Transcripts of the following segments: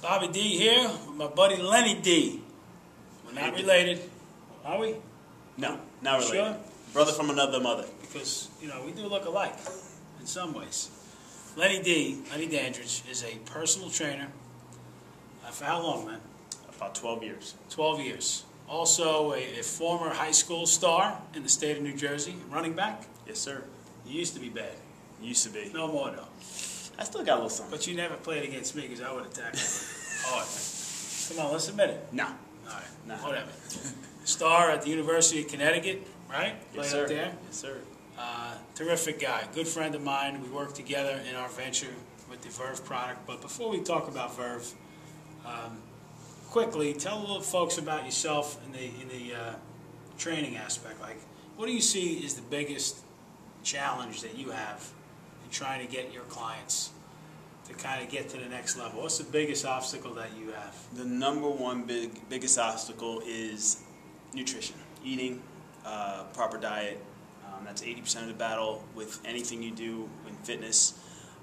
Bobby D here with my buddy Lenny D. We're not related, are we? No, not related. Sure? Brother from another mother. Because, you know, we do look alike in some ways. Lenny D, Lenny Dandridge, is a personal trainer. For how long, man? About 12 years. 12 years. Also a former high school star in the state of New Jersey, running back. Yes, sir. You used to be bad. Used to be. No more, though. I still got a little something. But you never played against me because I would attack you hard. Come on, let's admit it. No. All right, No. whatever. Star at the University of Connecticut, right? Yes, Played sir. up there. Yes, sir. Terrific guy, good friend of mine. We work together in our venture with the Verve product. But before we talk about Verve, quickly tell a little folks about yourself in the training aspect. Like, what do you see is the biggest challenge that you have in trying to get your clients to kind of get to the next level? What's the biggest obstacle that you have? The number one biggest obstacle is nutrition, eating, proper diet. That's 80% of the battle with anything you do in fitness,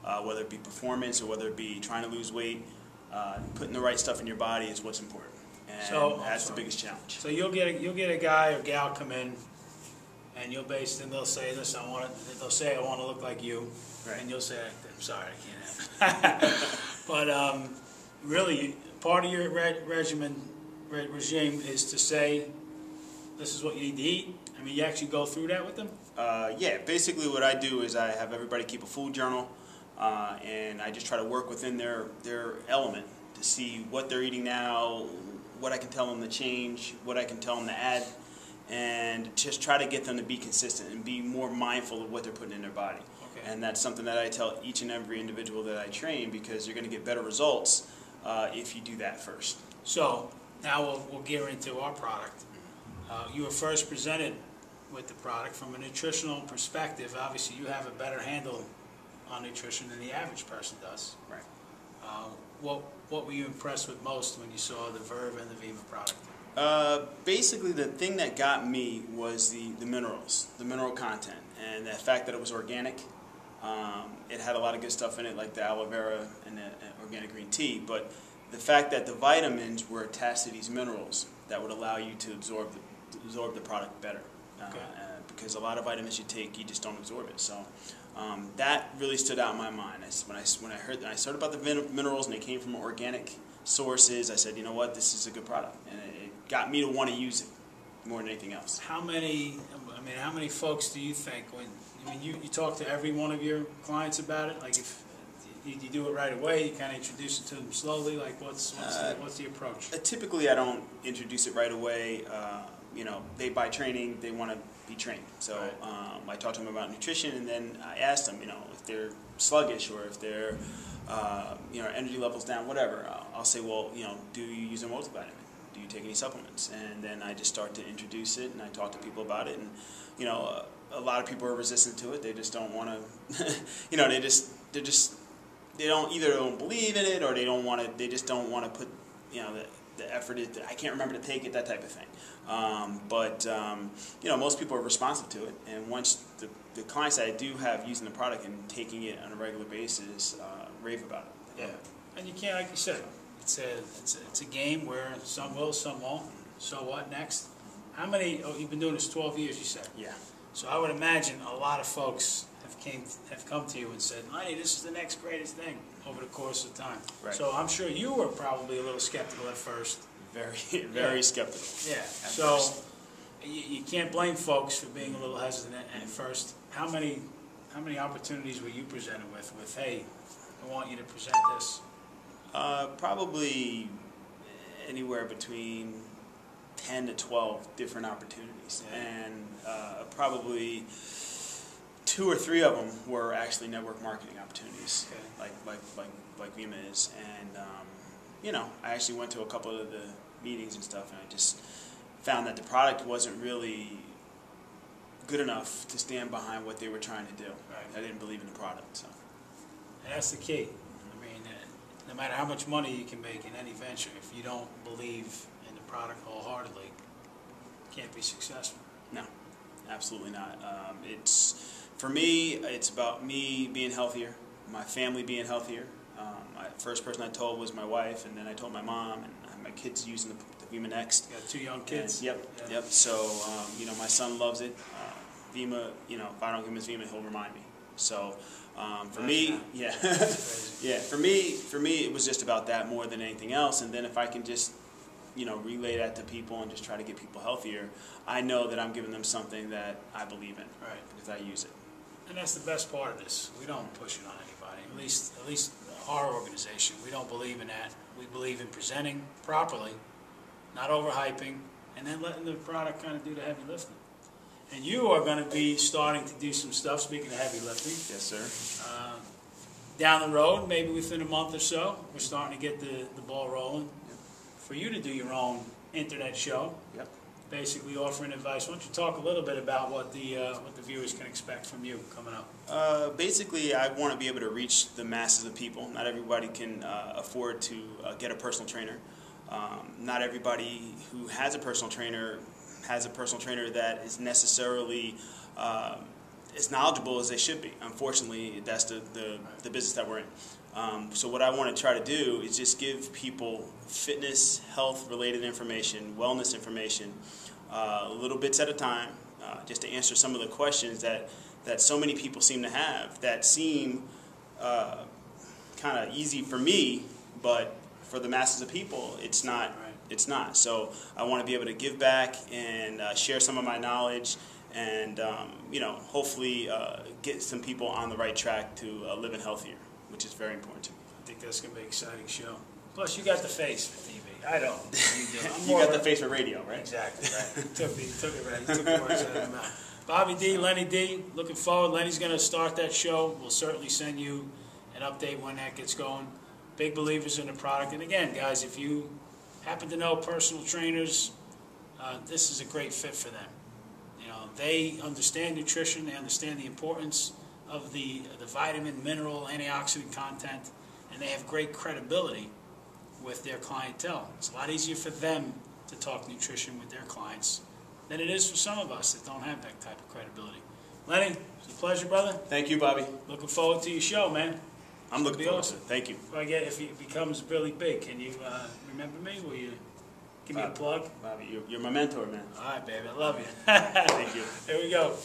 whether it be performance or whether it be trying to lose weight. Putting the right stuff in your body is what's important, and that's the biggest challenge. So you'll get a guy or gal come in, and you'll they'll say, "Listen, they'll say I want to look like you," right. And you'll say, "I'm sorry, I can't have it." But really, part of your regime is to say, "This is what you need to eat." I mean, you actually go through that with them? Yeah, basically what I do is I have everybody keep a food journal, and I just try to work within their element to see what they're eating now, what I can tell them to change, what I can tell them to add, and just try to get them to be consistent and be more mindful of what they're putting in their body. Okay. And that's something that I tell each and every individual that I train, because you're going to get better results if you do that first. So now we'll gear into our product. You were first presented with the product from a nutritional perspective. Obviously, you have a better handle on nutrition than the average person does. Right. What were you impressed with most when you saw the Verve and the Vemma product? Basically, the thing that got me was the minerals, the mineral content, and the fact that it was organic. It had a lot of good stuff in it, like the aloe vera and the organic green tea, but the fact that the vitamins were attached to these minerals that would allow you to absorb the product better. Okay. Because a lot of vitamins you take, you just don't absorb it. So that really stood out in my mind. When I started about the minerals and they came from organic sources, I said, you know what, this is a good product, and it got me to want to use it more than anything else. How many folks do you think you talk to every one of your clients about it? Like, if you do it right away, you kind of introduce it to them slowly. Like, what's the approach? Typically, I don't introduce it right away. You know, they buy training, they want to be trained. So right. I talk to them about nutrition, and then I ask them, you know, if they're sluggish or if their energy levels down, whatever. I'll say, well, you know, do you use a multivitamin? Do you take any supplements? And then I just start to introduce it, and I talk to people about it. And you know, a lot of people are resistant to it. They just don't want to. You know, they don't believe in it, or they don't want to. They just don't want to put, you know, the effort. I can't remember to take it, that type of thing. You know, most people are responsive to it, and once the clients that I do have using the product and taking it on a regular basis rave about it. Yeah, and you can't, like you said, it's a game where some will, some won't. So what next? How many? Oh, you've been doing this 12 years, you said. Yeah. So I would imagine a lot of folks have come to you and said, Lenny, this is the next greatest thing over the course of time. Right. So I'm sure you were probably a little skeptical at first. Very skeptical. Yeah. So you can't blame folks for being a little hesitant at first. How many opportunities were you presented with? Hey, I want you to present this. Probably anywhere between 10 to 12 different opportunities, and probably 2 or 3 of them were actually network marketing opportunities, okay. like Vemma is. And you know, I actually went to a couple of the meetings and stuff, and I just found that the product wasn't really good enough to stand behind what they were trying to do. Right. I didn't believe in the product. So. And that's the key. I mean, no matter how much money you can make in any venture, if you don't believe in the product wholeheartedly, you can't be successful. No, absolutely not. For me, it's about me being healthier, my family being healthier, First person I told was my wife, and then I told my mom, and my kids using the Vemma Next. You got 2 young kids. And, yep. So you know, my son loves it. Vemma, you know, if I don't give him his Vemma, he'll remind me. So for me, yeah, yeah. For me, it was just about that more than anything else. And then if I can just, you know, relay that to people and just try to get people healthier, I know that I'm giving them something that I believe in, right? Because I use it. And that's the best part of this. We don't push it on anybody. At least our organization, we don't believe in that. We believe in presenting properly, not overhyping, and then letting the product kind of do the heavy lifting. And you are going to be starting to do some stuff, speaking of heavy lifting. Yes, sir. Down the road, maybe within a month or so, we're starting to get the ball rolling. Yep. For you to do your own internet show. Yep. Basically offering advice. Why don't you talk a little bit about what the viewers can expect from you coming up? Basically, I want to be able to reach the masses of people. Not everybody can afford to get a personal trainer. Not everybody who has a personal trainer has a personal trainer that is necessarily as knowledgeable as they should be. Unfortunately, that's the business that we're in. So what I want to try to do is just give people fitness, health-related information, wellness information, little bits at a time, just to answer some of the questions that so many people seem to have that seem kind of easy for me, but for the masses of people, it's not. Right. It's not. So I want to be able to give back and share some of my knowledge, and you know, hopefully get some people on the right track to living healthier, which is very important to me. I think that's going to be an exciting show. Plus, you got the face for TV. I don't. You do. You got the face for radio, right? Exactly, right. You took it right. You took the words out of my mouth. Bobby D, Lenny D, looking forward. Lenny's going to start that show. We'll certainly send you an update when that gets going. Big believers in the product. And again, guys, if you happen to know personal trainers, this is a great fit for them. You know, they understand nutrition. They understand the importance of the vitamin, mineral, antioxidant content, and they have great credibility with their clientele. It's a lot easier for them to talk nutrition with their clients than it is for some of us that don't have that type of credibility. Lenny, it's a pleasure, brother. Thank you, Bobby. Looking forward to your show, man. I'm looking forward to awesome. it. Thank you. If it becomes really big, can you remember me? Will you give me a plug? Bobby, you're my mentor, man. All right, baby. I love you. Thank you. Here we go.